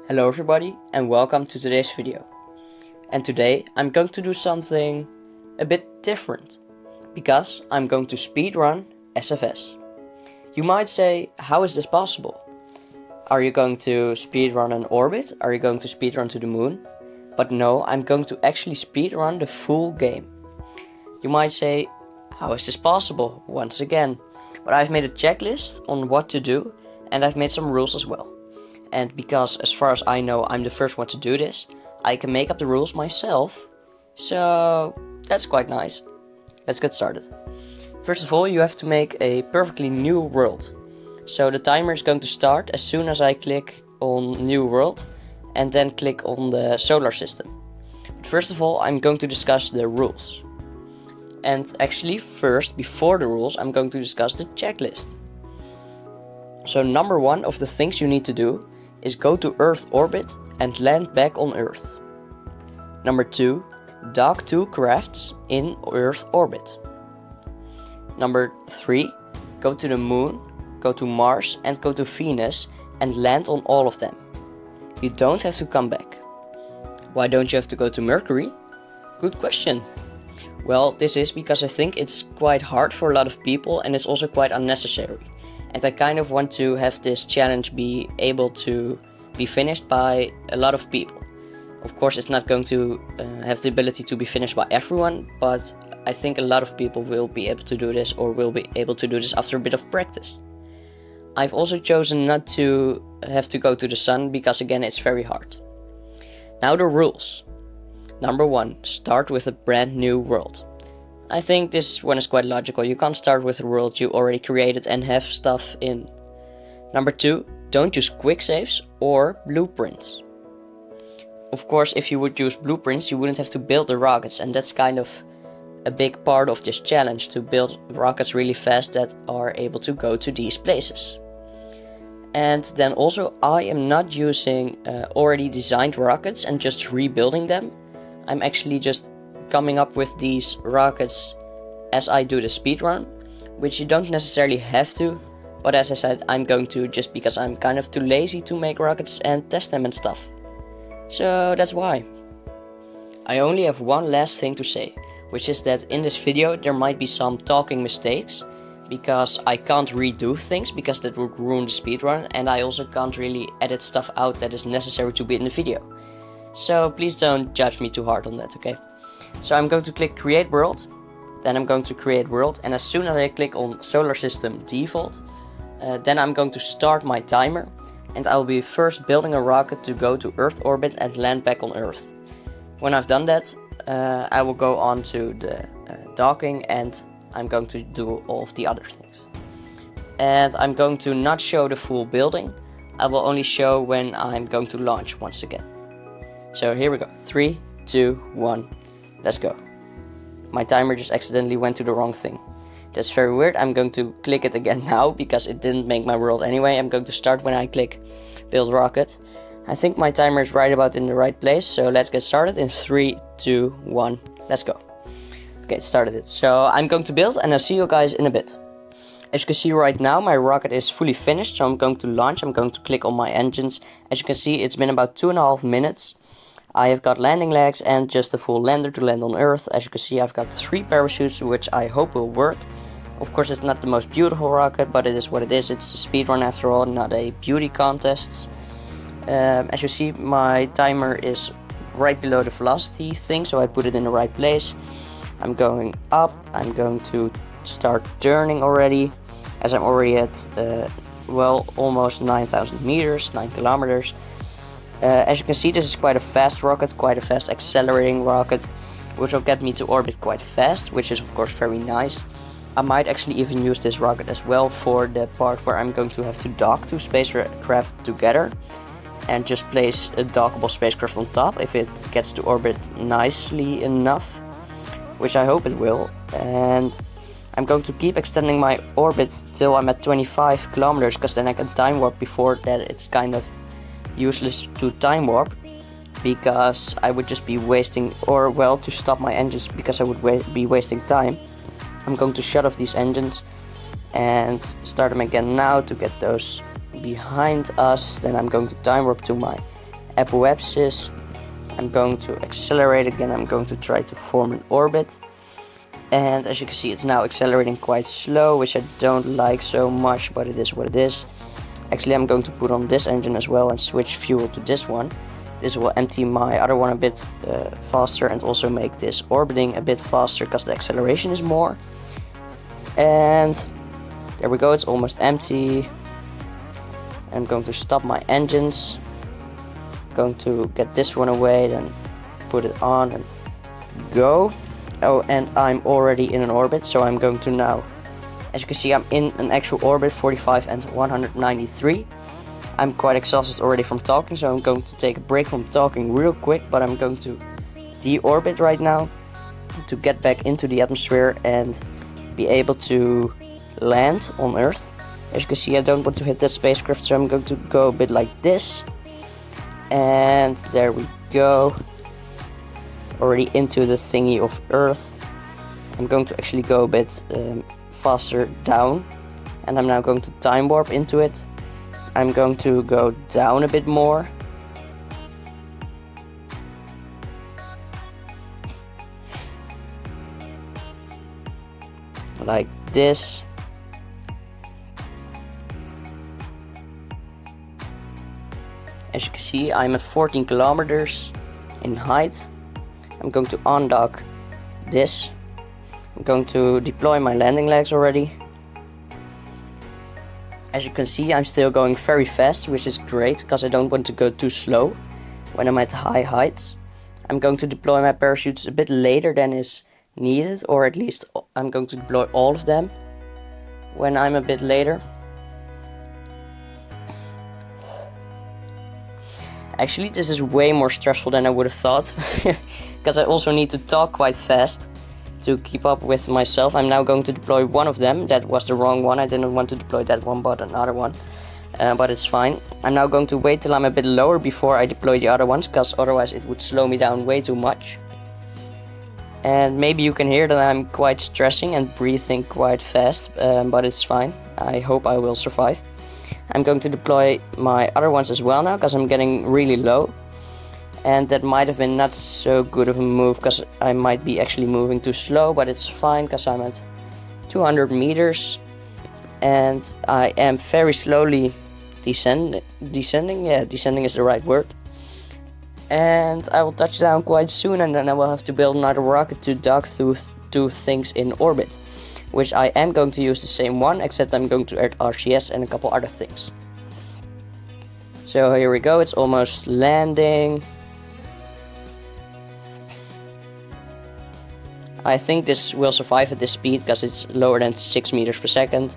Hello everybody and welcome to today's video. And today I'm going to do something a bit different because I'm going to speedrun SFS. You might say, how is this possible? Are you going to speedrun an orbit? Are you going to speedrun to the moon? But no, I'm going to actually speedrun the full game. You might say, how is this possible? Once again. But I've made a checklist on what to do and I've made some rules as well. And because, as far as I know, I'm the first one to do this, I can make up the rules myself. So that's quite nice. Let's get started. First of all, you have to make a perfectly new world. So the timer is going to start as soon as I click on New World and then click on the solar system. But first of all, I'm going to discuss the rules. And actually first, before the rules, I'm going to discuss the checklist. So number one of the things you need to do is go to Earth orbit and land back on Earth. Number 2, dock 2 crafts in Earth orbit. Number 3, go to the moon, go to Mars and go to Venus and land on all of them. You don't have to come back. Why don't you have to go to Mercury? Good question. Well, this is because I think it's quite hard for a lot of people and it's also quite unnecessary. And I kind of want to have this challenge be able to be finished by a lot of people. Of course, it's not going to have the ability to be finished by everyone, but I think a lot of people will be able to do this or will be able to do this after a bit of practice. I've also chosen not to have to go to the sun because again, it's very hard. Now the rules. Number 1, start with a brand new world. I think this one is quite logical. You can't start with a world you already created and have stuff in. Number 2, don't use quick saves or blueprints. Of course, if you would use blueprints, you wouldn't have to build the rockets, and that's kind of a big part of this challenge, to build rockets really fast that are able to go to these places. And then also, I am not using already designed rockets and just rebuilding them. I'm actually just coming up with these rockets as I do the speedrun, which you don't necessarily have to, but as I said, I'm going to just because I'm kind of too lazy to make rockets and test them and stuff. So that's why. I only have one last thing to say, which is that in this video there might be some talking mistakes, because I can't redo things because that would ruin the speedrun, and I also can't really edit stuff out that is necessary to be in the video. So please don't judge me too hard on that, okay? So I'm going to click create world, then I'm going to create world, and as soon as I click on solar system default, then I'm going to start my timer, and I'll be first building a rocket to go to Earth orbit and land back on Earth. When I've done that, I will go on to the docking and I'm going to do all of the other things. And I'm going to not show the full building, I will only show when I'm going to launch once again. So here we go, 3, 2, 1. Let's go. My timer just accidentally went to the wrong thing. That's very weird. I'm going to click it again now because it didn't make my world anyway. I'm going to start when I click build rocket. I think my timer is right about in the right place. So let's get started in 3, 2, 1. Let's go. Okay, it started it. So I'm going to build and I'll see you guys in a bit. As you can see right now, my rocket is fully finished. So I'm going to launch. I'm going to click on my engines. As you can see, it's been about 2.5 minutes. I have got landing legs and just a full lander to land on Earth. As you can see, I've got 3 parachutes, which I hope will work. Of course, it's not the most beautiful rocket, but it is what it is. It's a speedrun after all, not a beauty contest. As you see, my timer is right below the velocity thing, so I put it in the right place. I'm going up. I'm going to start turning already, as I'm already at, almost 9,000 meters, 9 kilometers. As you can see, this is quite a fast rocket, quite a fast accelerating rocket, which will get me to orbit quite fast, which is of course very nice. I might actually even use this rocket as well for the part where I'm going to have to dock 2 spacecraft together and just place a dockable spacecraft on top if it gets to orbit nicely enough, which I hope it will. And I'm going to keep extending my orbit till I'm at 25 kilometers, because then I can time warp. Before that it's kind of useless to time warp because I would just be wasting, or well, to stop my engines because I would be wasting time. I'm going to shut off these engines and start them again now to get those behind us. Then I'm going to time warp to my apoapsis. I'm going to accelerate again. I'm going to try to form an orbit. And as you can see, it's now accelerating quite slow, which I don't like so much, but it is what it is. Actually, I'm going to put on this engine as well and switch fuel to this one. This will empty my other one a bit faster and also make this orbiting a bit faster because the acceleration is more. And there we go, it's almost empty. I'm going to stop my engines. Going to get this one away, then put it on and go. Oh, and I'm already in an orbit, so I'm going to now, as you can see, I'm in an actual orbit, 45 and 193. I'm quite exhausted already from talking, so I'm going to take a break from talking real quick, but I'm going to deorbit right now to get back into the atmosphere and be able to land on Earth. As you can see, I don't want to hit that spacecraft, so I'm going to go a bit like this. And there we go. Already into the thingy of Earth. I'm going to actually go a bit faster down, and I'm now going to time warp into it. I'm going to go down a bit more. Like this. As you can see, I'm at 14 kilometers in height. I'm going to undock this. I'm going to deploy my landing legs already. As you can see, I'm still going very fast, which is great because I don't want to go too slow when I'm at high heights. I'm going to deploy my parachutes a bit later than is needed, or at least I'm going to deploy all of them when I'm a bit later. Actually, this is way more stressful than I would have thought, because I also need to talk quite fast to keep up with myself. I'm now going to deploy one of them. That was the wrong one. I didn't want to deploy that one, but another one. But it's fine. I'm now going to wait till I'm a bit lower before I deploy the other ones, because otherwise it would slow me down way too much. And maybe you can hear that I'm quite stressing and breathing quite fast, but it's fine. I hope I will survive. I'm going to deploy my other ones as well now, because I'm getting really low. And that might have been not so good of a move, because I might be actually moving too slow, but it's fine because I'm at 200 meters. And I am very slowly descending. Yeah, descending is the right word. And I will touch down quite soon, and then I will have to build another rocket to dock through two things in orbit. Which I am going to use the same one, except I'm going to add RCS and a couple other things. So here we go, it's almost landing. I think this will survive at this speed because it's lower than 6 meters per second.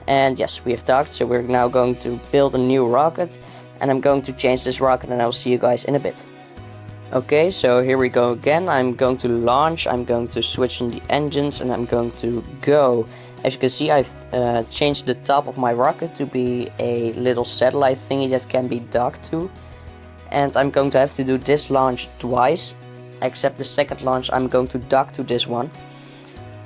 And yes, we have docked, so we're now going to build a new rocket. And I'm going to change this rocket, and I'll see you guys in a bit. Okay, so here we go again. I'm going to launch, I'm going to switch on the engines, and I'm going to go. As you can see, I've changed the top of my rocket to be a little satellite thingy that can be docked to. And I'm going to have to do this launch twice, except the second launch I'm going to dock to this one.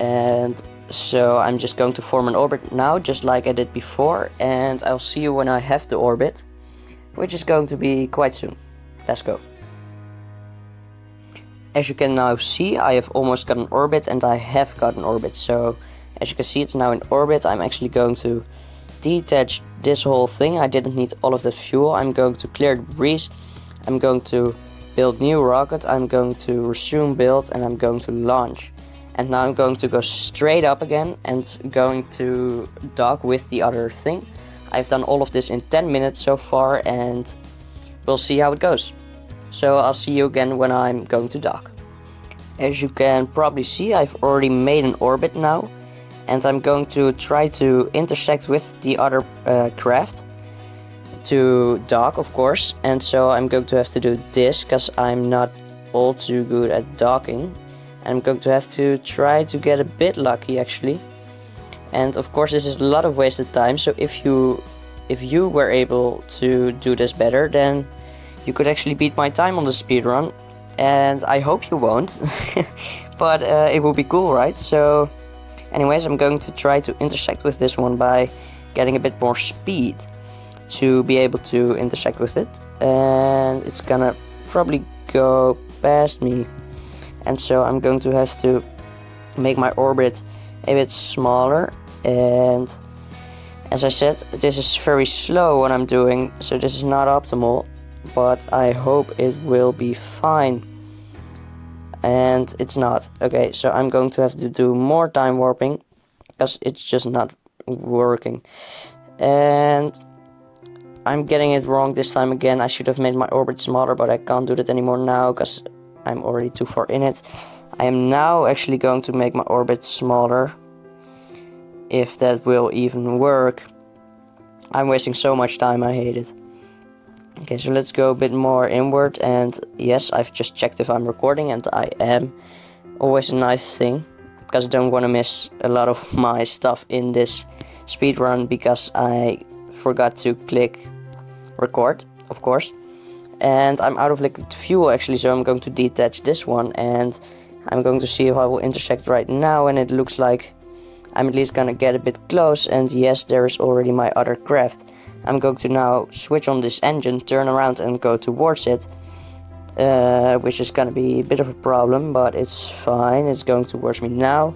And so I'm just going to form an orbit now, just like I did before, and I'll see you when I have the orbit, which is going to be quite soon. Let's go. As you can now see, I have almost got an orbit, and I have got an orbit. So as you can see, it's now in orbit. I'm actually going to detach this whole thing. I didn't need all of the fuel. I'm going to clear debris. I'm going to build new rocket. I'm going to resume build, and I'm going to launch. And now I'm going to go straight up again and going to dock with the other thing. I've done all of this in 10 minutes so far, and we'll see how it goes. So I'll see you again when I'm going to dock. As you can probably see, I've already made an orbit now, and I'm going to try to intersect with the other craft to dock, of course. And so I'm going to have to do this because I'm not all too good at docking. I'm going to have to try to get a bit lucky actually. And of course this is a lot of wasted time, so if you were able to do this better, then you could actually beat my time on the speedrun. And I hope you won't, but it would be cool, right? So anyways, I'm going to try to intersect with this one by getting a bit more speed to be able to intersect with it, and it's gonna probably go past me, and so I'm going to have to make my orbit a bit smaller. And as I said, this is very slow what I'm doing, so this is not optimal, but I hope it will be fine. And it's not. Okay, so I'm going to have to do more time warping because it's just not working. And I'm getting it wrong this time again. I should have made my orbit smaller, but I can't do that anymore now because I'm already too far in it. I am now actually going to make my orbit smaller, if that will even work. I'm wasting so much time, I hate it. Okay, so let's go a bit more inward, and yes, I've just checked if I'm recording, and I am. Always a nice thing, because I don't want to miss a lot of my stuff in this speedrun, because I forgot to click record, of course. And I'm out of liquid fuel actually, so I'm going to detach this one, and I'm going to see if I will intersect right now, and it looks like I'm at least gonna get a bit close, and yes, there is already my other craft. I'm going to now switch on this engine, turn around and go towards it, which is gonna be a bit of a problem, but it's fine. It's going towards me now,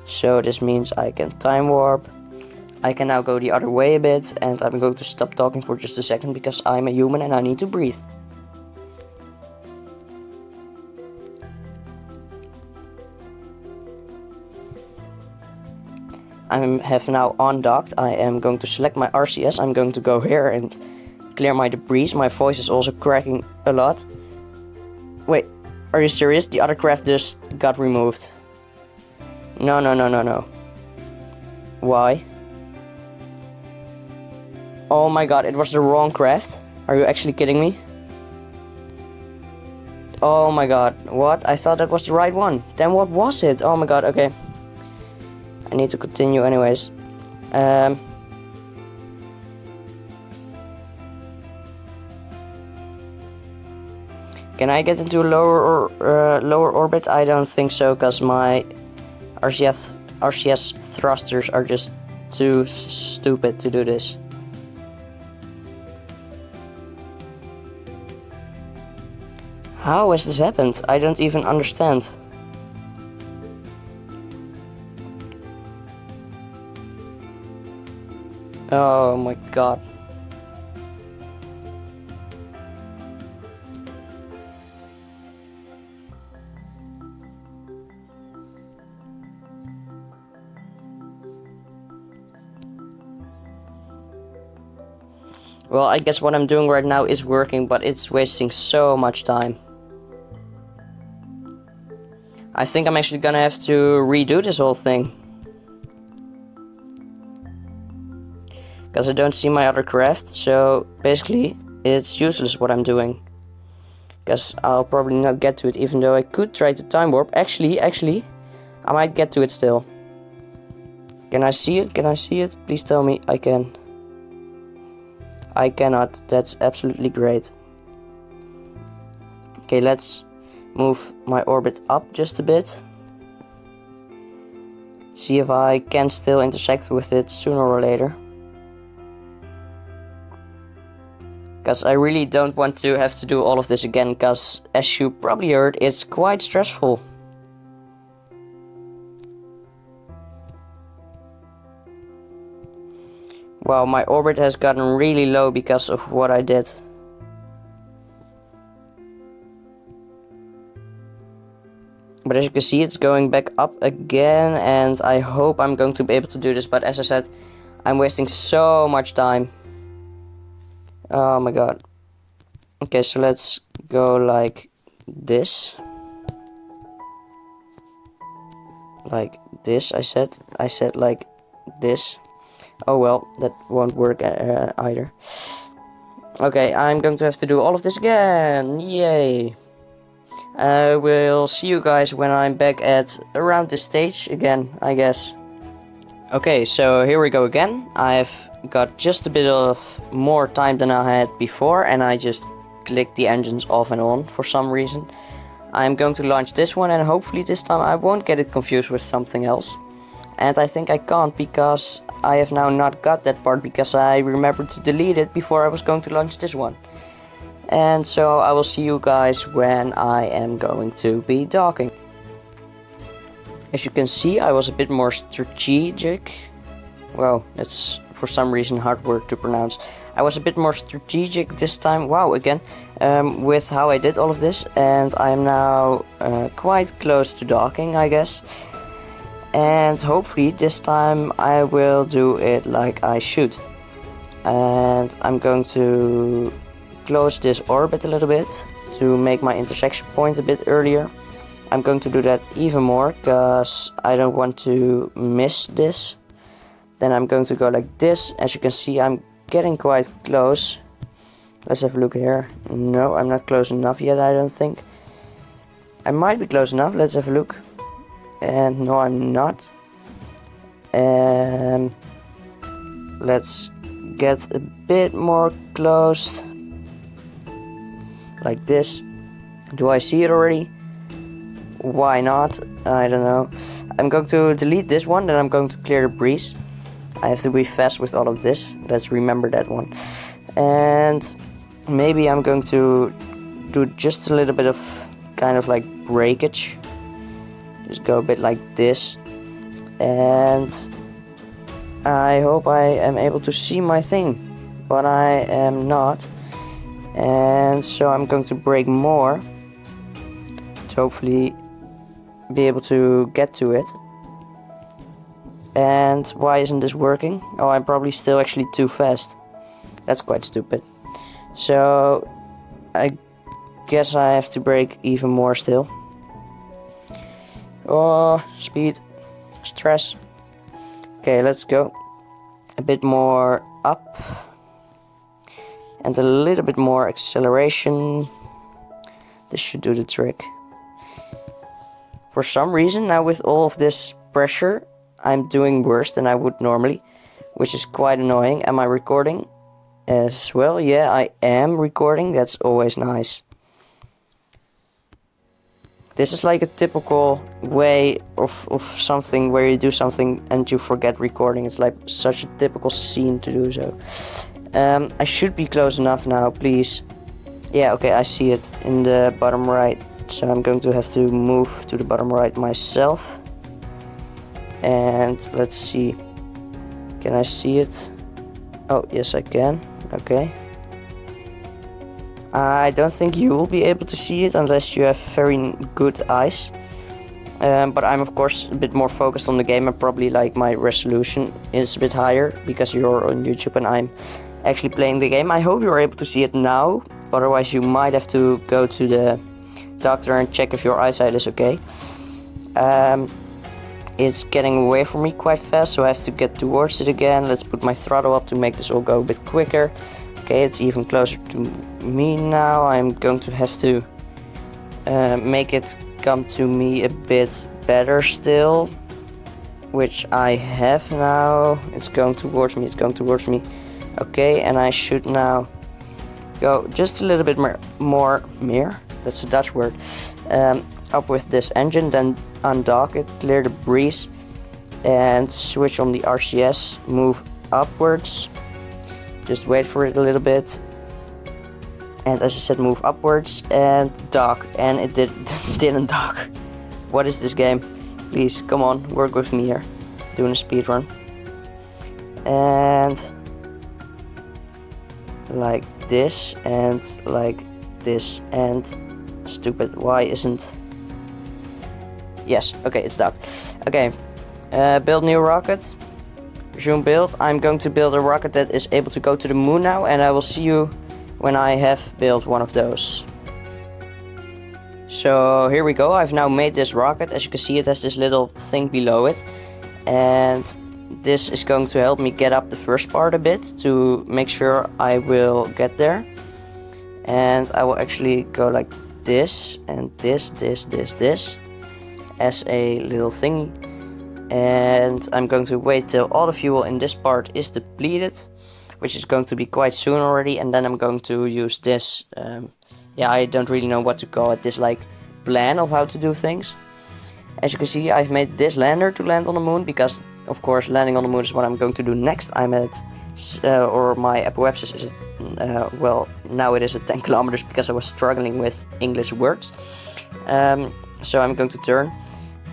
so this means I can time warp. I can now go the other way a bit, and I'm going to stop talking for just a second because I'm a human and I need to breathe. I have now undocked. I am going to select my RCS. I'm going to go here and clear my debris. My voice is also cracking a lot. Wait, are you serious? The other craft just got removed. No. Why? Oh my god, it was the wrong craft. Are you actually kidding me? Oh my god, what? I thought that was the right one. Then what was it? Oh my god, okay. I need to continue anyways. Can I get into a lower orbit? I don't think so, because my RCS thrusters are just too stupid to do this. How has this happened? I don't even understand. Oh my god. Well, I guess what I'm doing right now is working, but it's wasting so much time. I think I'm actually gonna have to redo this whole thing. Because I don't see my other craft, so basically it's useless what I'm doing. Because I'll probably not get to it, even though I could try to time warp. Actually, I might get to it still. Can I see it? Can I see it? Please tell me I can. I cannot. That's absolutely great. Okay, let's move my orbit up just a bit. See if I can still intersect with it sooner or later. Because I really don't want to have to do all of this again, because as you probably heard, it's quite stressful. Wow, my orbit has gotten really low because of what I did. But as you can see, it's going back up again, and I hope I'm going to be able to do this, but as I said, I'm wasting so much time. Oh my god. Okay, so let's go like this. Like this, I said like this. Oh well, that won't work either. Okay, I'm going to have to do all of this again. Yay. I will see you guys when I'm back at around this stage again, I guess. Okay, so here we go again. I've got just a bit of more time than I had before, and I just clicked the engines off and on for some reason. I'm going to launch this one, and hopefully this time I won't get it confused with something else. And I think I can't because I have now not got that part because I remembered to delete it before I was going to launch this one. And so I will see you guys when I am going to be docking. As you can see, I was a bit more strategic. Wow, that's for some reason hard word to pronounce. I was a bit more strategic this time, wow, again, with how I did all of this. And I am now quite close to docking, I guess. And hopefully this time I will do it like I should. And I'm going to close this orbit a little bit to make my intersection point a bit earlier. I'm going to do that even more because I don't want to miss this. Then I'm going to go like this. As you can see, I'm getting quite close. Let's have a look here. No, I'm not close enough yet, I don't think. I might be close enough. Let's have a look. And no, I'm not. And let's get a bit more close. Like this. Do I see it already? Why not? I don't know. I'm going to delete this one, then I'm going to clear the breeze. I have to be fast with all of this. Let's remember that one. And maybe I'm going to do just a little bit of kind of like breakage. Just go a bit like this. And I hope I am able to see my thing. But I am not. And so I'm going to brake more. To hopefully be able to get to it. And why isn't this working? Oh, I'm probably still actually too fast. That's quite stupid. So I guess I have to brake even more still. Oh, speed, stress. Okay, let's go. A bit more up. And a little bit more acceleration. This should do the trick. For some reason, now with all of this pressure, I'm doing worse than I would normally, which is quite annoying. Am I recording as well? Yeah, I am recording. That's always nice. This is like a typical way of something where you do something and you forget recording. It's like such a typical scene to do so. I should be close enough now, please. Yeah, okay, I see it in the bottom right. So I'm going to have to move to the bottom right myself. And let's see. Can I see it? Oh, yes I can. Okay. I don't think you will be able to see it unless you have very good eyes. But I'm of course a bit more focused on the game and probably like my resolution is a bit higher because you're on YouTube and I'm actually playing the game. I hope you're able to see it now. Otherwise you might have to go to the doctor and check if your eyesight is okay. It's getting away from me quite fast, so I have to get towards it again. Let's put my throttle up to make this all go a bit quicker. Okay, it's even closer to me now. I'm going to have to make it come to me a bit better still, which I have now. It's going towards me, it's going towards me. Okay, and I should now go just a little bit more, that's a Dutch word, up with this engine, then undock it, clear the breeze, and switch on the RCS, move upwards. Just wait for it a little bit. And as I said, move upwards and dock. And it didn't dock. What is this game? Please, come on, work with me here. Doing a speed run. And like this and like this and stupid. Why isn't? Yes, okay, it's docked. Okay, build new rocket. Resume build. I'm going to build a rocket that is able to go to the moon now, and I will see you when I have built one of those. So here we go. I've now made this rocket. As you can see, it has this little thing below it, and this is going to help me get up the first part a bit to make sure I will get there. And I will actually go like this and this as a little thingy. And I'm going to wait till all the fuel in this part is depleted, which is going to be quite soon already, and then I'm going to use this, yeah, I don't really know what to call it, this like plan of how to do things. As you can see, I've made this lander to land on the moon because of course, landing on the moon is what I'm going to do next. I'm at, or my apoapsis is, well, now it is at 10 kilometers because I was struggling with English words. So I'm going to turn,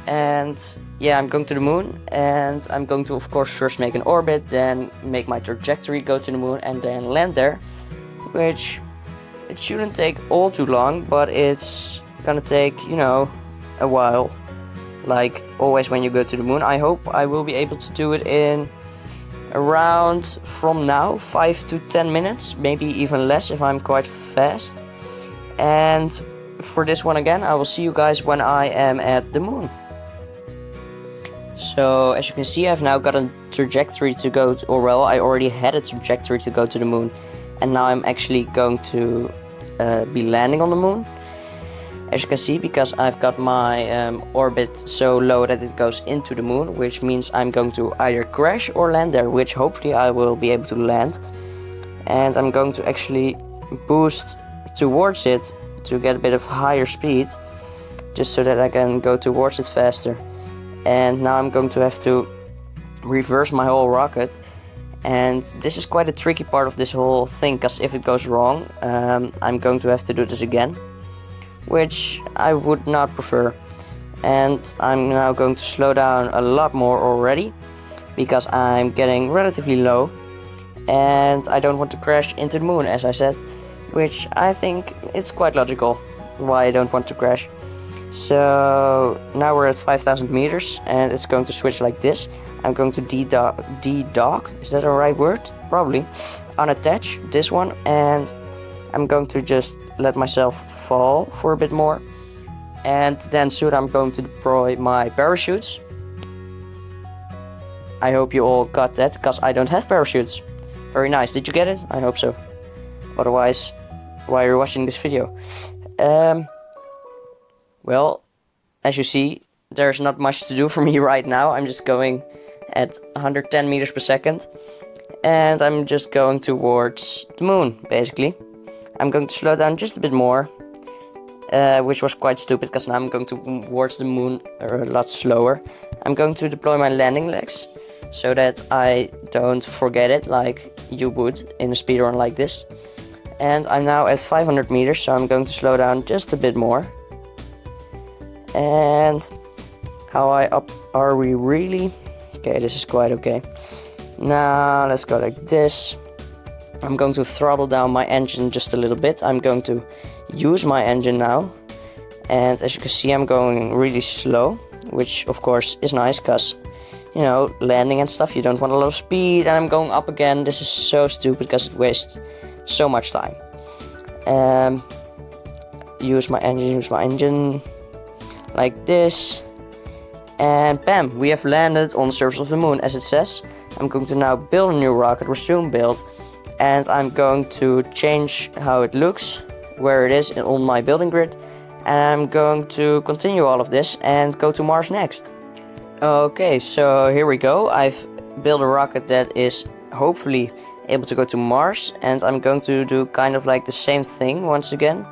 and yeah, I'm going to the moon, and I'm going to, of course, first make an orbit, then make my trajectory, go to the moon, and then land there, which it shouldn't take all too long, but it's gonna take, you know, a while. Like always when you go to the moon. I hope I will be able to do it in around, from now, 5 to 10 minutes, maybe even less if I'm quite fast. And for this one again, I will see you guys when I am at the moon. So as you can see, I've now got a trajectory to go to, or well, I already had a trajectory to go to the moon, and now I'm actually going to be landing on the moon. As you can see, because I've got my orbit so low that it goes into the moon, which means I'm going to either crash or land there, which hopefully I will be able to land. And I'm going to actually boost towards it to get a bit of higher speed, just so that I can go towards it faster. And now I'm going to have to reverse my whole rocket. And this is quite a tricky part of this whole thing, because if it goes wrong, I'm going to have to do this again, which I would not prefer. And I'm now going to slow down a lot more already, because I'm getting relatively low and I don't want to crash into the moon, as I said, which I think it's quite logical why I don't want to crash. So now we're at 5,000 meters and it's going to switch like this. I'm going to de-dock, is that a right word? Probably. Unattach this one, and I'm going to just let myself fall for a bit more. And then soon I'm going to deploy my parachutes. I hope you all got that, because I don't have parachutes. Very nice, did you get it? I hope so. Otherwise, why are you watching this video? Well, as you see, there's not much to do for me right now. I'm just going at 110 meters per second. And I'm just going towards the moon, basically. I'm going to slow down just a bit more, which was quite stupid, because now I'm going towards the moon a lot slower. I'm going to deploy my landing legs, so that I don't forget it like you would in a speedrun like this. And I'm now at 500 meters, so I'm going to slow down just a bit more. And how high up are we really? Okay, this is quite okay. Now let's go like this. I'm going to throttle down my engine just a little bit. I'm going to use my engine now. And as you can see, I'm going really slow, which of course is nice, because, you know, landing and stuff, you don't want a lot of speed. And I'm going up again. This is so stupid because it wastes so much time. Use my engine like this. And bam, we have landed on the surface of the moon, as it says. I'm going to now build a new rocket, resume build. And I'm going to change how it looks, where it is on my building grid. And I'm going to continue all of this and go to Mars next. Okay, so here we go. I've built a rocket that is hopefully able to go to Mars. And I'm going to do kind of like the same thing once again.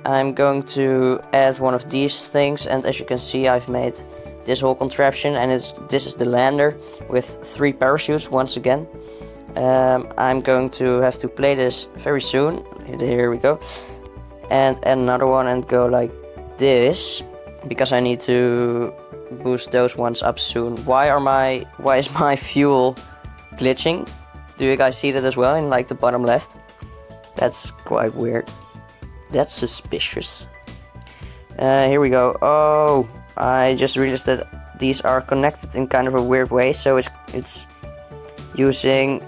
I'm going to add one of these things, and as you can see, I've made this whole contraption, and this is the lander with 3 parachutes once again. I'm going to have to play this very soon. Here we go. And add another one and go like this, because I need to boost those ones up soon. Why is my fuel glitching? Do you guys see that as well in like the bottom left? That's quite weird. That's suspicious. Here we go. Oh, I just realized that these are connected in kind of a weird way. So it's using.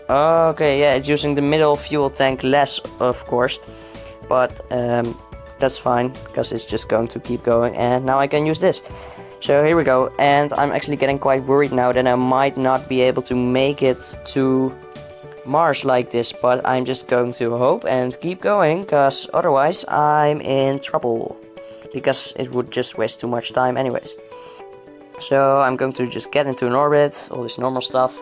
Okay, yeah, it's using the middle fuel tank less, of course, but that's fine, because it's just going to keep going. And now I can use this. So here we go. And I'm actually getting quite worried now that I might not be able to make it to Mars like this, but I'm just going to hope and keep going, because otherwise I'm in trouble, because it would just waste too much time anyways. So I'm going to just get into an orbit, all this normal stuff,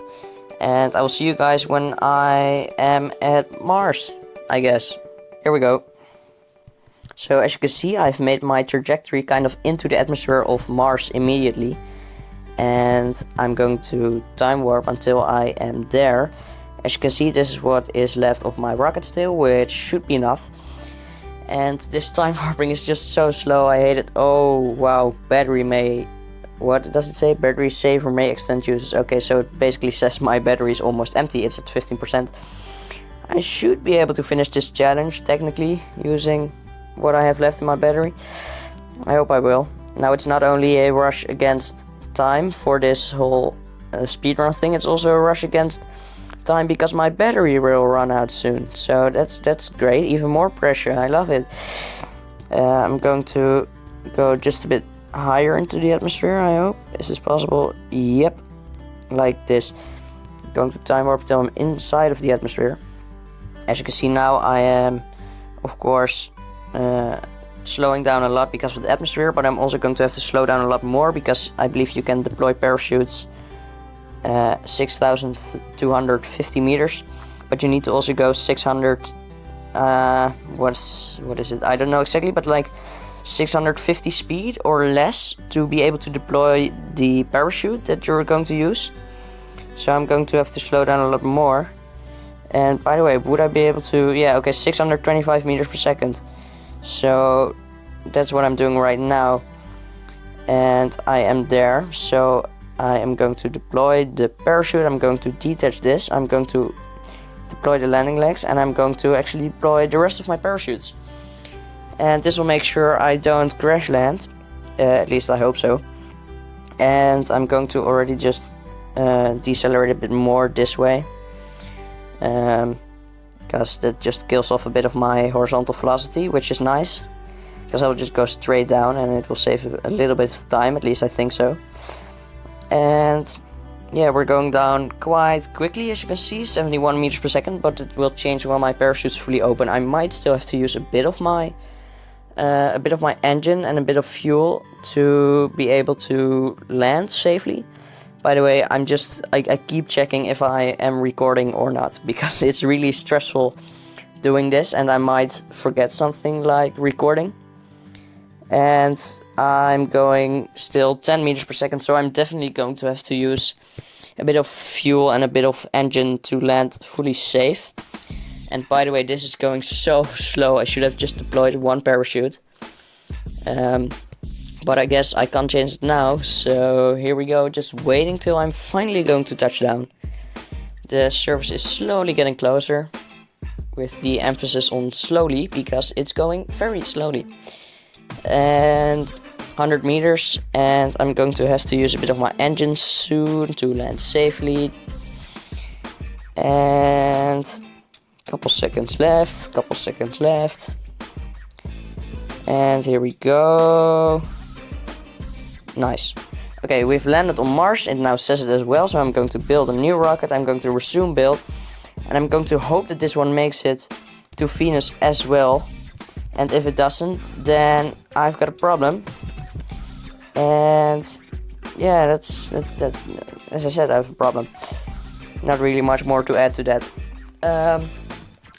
and I will see you guys when I am at Mars, I guess. Here we go. So as you can see, I've made my trajectory kind of into the atmosphere of Mars immediately. and I'm going to time warp until I am there. As you can see, this is what is left of my rocket still, which should be enough. And this time warping is just so slow, I hate it. Oh wow, battery may... What does it say? Battery save or may extend uses. Okay, so it basically says my battery is almost empty. It's at 15%. I should be able to finish this challenge technically using what I have left in my battery. I hope I will. Now it's not only a rush against time for this whole speedrun thing, it's also a rush against time because my battery will run out soon. So that's great. Even more pressure. I love it. I'm going to go just a bit higher into the atmosphere, I hope. Is this possible? Yep. Like this. Going to time warp till I'm inside of the atmosphere. As you can see now, I am, of course, slowing down a lot because of the atmosphere, but I'm also going to have to slow down a lot more because I believe you can deploy parachutes 6,250 meters, but you need to also go 600, what is it? I don't know exactly, but like 650 speed or less to be able to deploy the parachute that you're going to use. So I'm going to have to slow down a lot more. And by the way, would I be able to... Yeah, okay, 625 meters per second. So that's what I'm doing right now. And I am there. So I am going to deploy the parachute. I'm going to detach this. I'm going to deploy the landing legs. And I'm going to actually deploy the rest of my parachutes. And this will make sure I don't crash land. At least I hope so. And I'm going to already just decelerate a bit more this way. Because that just kills off a bit of my horizontal velocity, which is nice. Because I will just go straight down and it will save a little bit of time, at least I think so. And yeah, we're going down quite quickly, as you can see, 71 meters per second, but it will change when my parachute's fully open. I might still have to use a bit of my engine and a bit of fuel to be able to land safely. By the way, I keep checking if I am recording or not, because it's really stressful doing this and I might forget something like recording. And I'm going still 10 meters per second, so I'm definitely going to have to use a bit of fuel and a bit of engine to land fully safe. And by the way, this is going so slow. I should have just deployed one parachute. But I guess I can't change it now, so here we go, just waiting till I'm finally going to touch down. The surface is slowly getting closer, with the emphasis on slowly, because it's going very slowly. And 100 meters, and I'm going to have to use a bit of my engine soon to land safely. And couple seconds left. And here we go. Nice. Okay, we've landed on Mars. It now says it as well, so I'm going to build a new rocket. I'm going to resume build, and I'm going to hope that this one makes it to Venus as well. And if it doesn't, then I've got a problem. And yeah, that's as I said, I have a problem. Not really much more to add to that.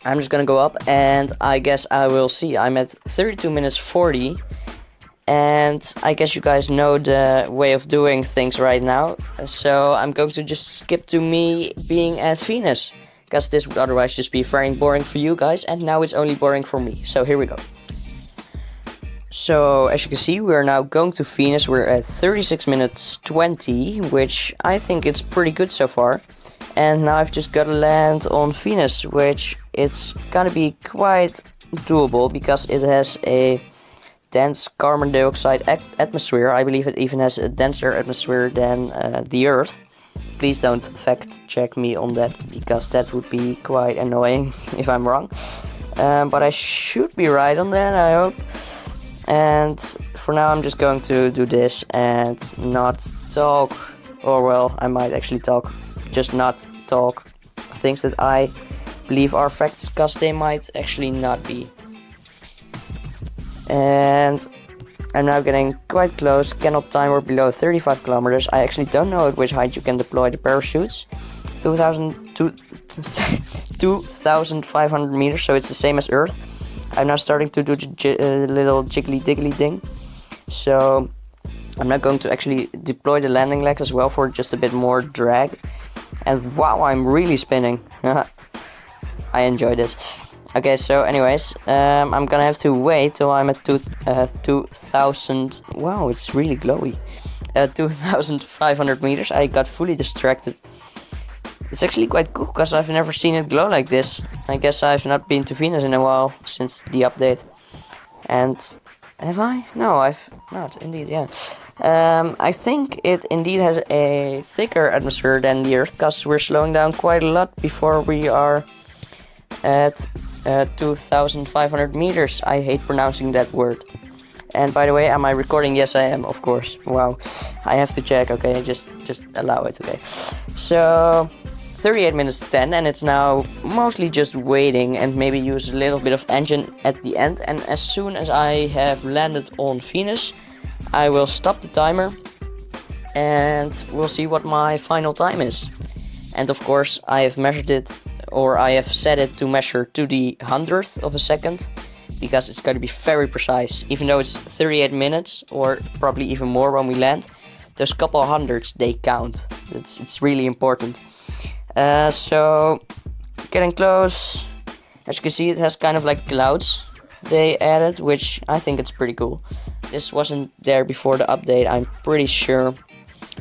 I'm just gonna go up, and I guess I will see. I'm at 32 minutes 40. And I guess you guys know the way of doing things right now. So I'm going to just skip to me being at Venus, because this would otherwise just be very boring for you guys, and now it's only boring for me. So here we go. So as you can see, we are now going to Venus. We're at 36 minutes 20, which I think it's pretty good so far. And now I've just got to land on Venus, which it's gonna be quite doable because it has a dense carbon dioxide atmosphere. I believe it even has a denser atmosphere than the Earth. Please don't fact check me on that, because that would be quite annoying if I'm wrong. But I should be right on that, I hope. And for now I'm just going to do this and not talk, or well, I might actually talk, just not talk things that I believe are facts, because they might actually not be. And I'm now getting quite close. Cannot time warp below 35 kilometers. I actually don't know at which height you can deploy the parachutes. 2,500 meters, so it's the same as Earth. I'm now starting to do the little jiggly diggly thing. So I'm not going to actually deploy the landing legs as well for just a bit more drag. And wow, I'm really spinning. I enjoy this. Okay, so anyways, I'm gonna have to wait till I'm at 2,000. Wow, it's really glowy. 2,500 meters. I got fully distracted. It's actually quite cool because I've never seen it glow like this. I guess I've not been to Venus in a while since the update. And have I? No, I've not. Indeed, yeah. I think it indeed has a thicker atmosphere than the Earth because we're slowing down quite a lot before we are at 2,500 meters. I hate pronouncing that word. And by the way, am I recording? Yes, I am, of course. Wow, I have to check. Okay, just allow it. Okay, so 38 minutes 10, and it's now mostly just waiting and maybe use a little bit of engine at the end. And as soon as I have landed on Venus, I will stop the timer and we'll see what my final time is. And of course, I have measured it, or I have set it to measure to the 100th of a second, because it's going to be very precise. Even though it's 38 minutes, or probably even more when we land, those couple of hundreds, they count. It's really important. So, getting close. As you can see, it has kind of like clouds they added, which I think it's pretty cool. This wasn't there before the update, I'm pretty sure,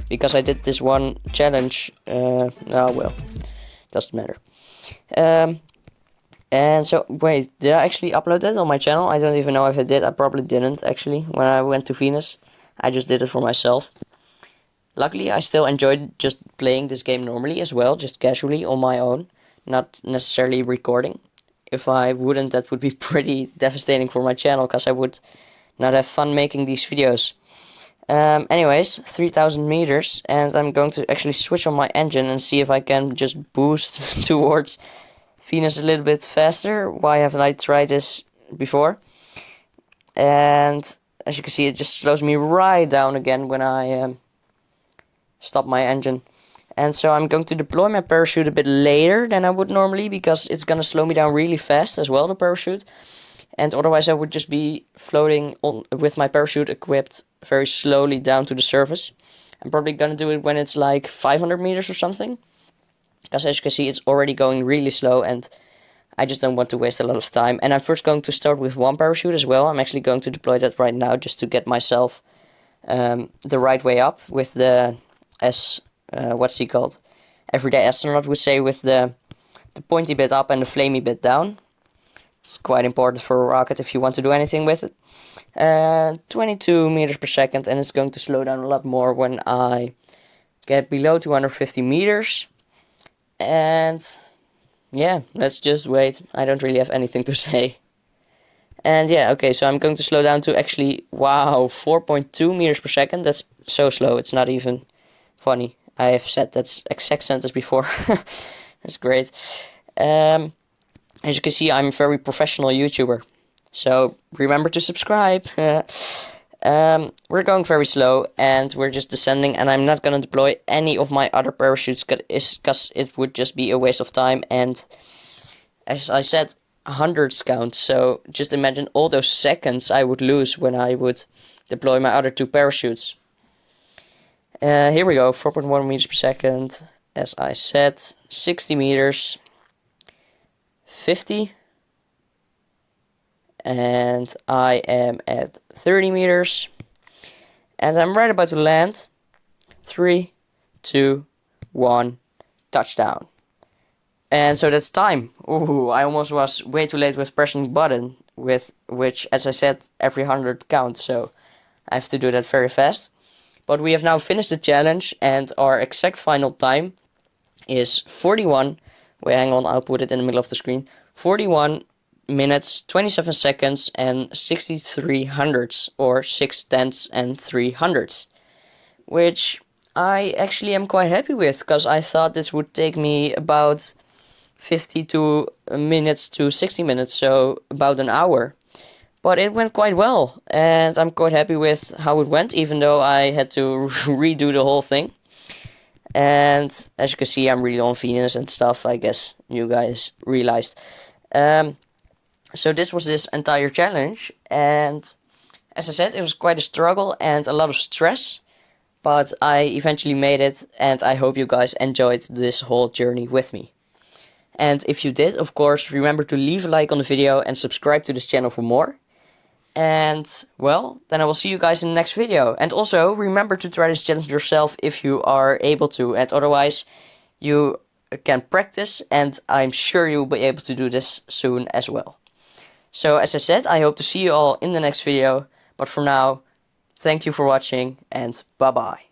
because I did this one challenge. Oh well, doesn't matter. And so, wait, did I actually upload that on my channel? I don't even know if I did. I probably didn't, actually, when I went to Venus. I just did it for myself. Luckily, I still enjoyed just playing this game normally as well, just casually on my own, not necessarily recording. If I wouldn't, that would be pretty devastating for my channel, because I would not have fun making these videos. Anyways, 3,000 meters, and I'm going to actually switch on my engine and see if I can just boost towards Venus a little bit faster. Why haven't I tried this before? And as you can see, it just slows me right down again when I stop my engine. And so I'm going to deploy my parachute a bit later than I would normally, because it's going to slow me down really fast as well, the parachute. And otherwise I would just be floating on with my parachute equipped very slowly down to the surface. I'm probably going to do it when it's like 500 meters or something, because as you can see, it's already going really slow and I just don't want to waste a lot of time. And I'm first going to start with one parachute as well. I'm actually going to deploy that right now just to get myself the right way up with the what's he called? Everyday astronaut would say, with the pointy bit up and the flamey bit down. It's quite important for a rocket if you want to do anything with it. 22 meters per second, and it's going to slow down a lot more when I get below 250 meters. And yeah, let's just wait. I don't really have anything to say. And yeah, okay, so I'm going to slow down to actually, wow, 4.2 meters per second. That's so slow, it's not even funny. I have said that exact sentence before. That's great. As you can see, I'm a very professional YouTuber, so remember to subscribe. We're going very slow and we're just descending, and I'm not going to deploy any of my other parachutes because it would just be a waste of time. And as I said, hundreds count, so just imagine all those seconds I would lose when I would deploy my other two parachutes. Here we go, 4.1 meters per second, as I said, 60 meters, 50, and I am at 30 meters, and I'm right about to land. 3, 2, 1, touchdown. And so that's time. Ooh, I almost was way too late with pressing the button, with which, as I said, every 100 counts, so I have to do that very fast. But we have now finished the challenge, and our exact final time is 41. Wait, hang on, I'll put it in the middle of the screen. 41 minutes, 27 seconds, and 63 hundredths, or 6 tenths and 3 hundredths. Which I actually am quite happy with, because I thought this would take me about 52 minutes to 60 minutes, so about an hour. But it went quite well, and I'm quite happy with how it went, even though I had to redo the whole thing. And as you can see, I'm really on Venus and stuff, I guess you guys realized. So this was this entire challenge, and As I said, it was quite a struggle and a lot of stress, but I eventually made it, and I hope you guys enjoyed this whole journey with me. And if you did, of course, remember to leave a like on the video and subscribe to this channel for more. And, well, then I will see you guys in the next video. And also, remember to try this challenge yourself if you are able to. And otherwise, you can practice, and I'm sure you'll be able to do this soon as well. So, as I said, I hope to see you all in the next video. But for now, thank you for watching, and bye-bye.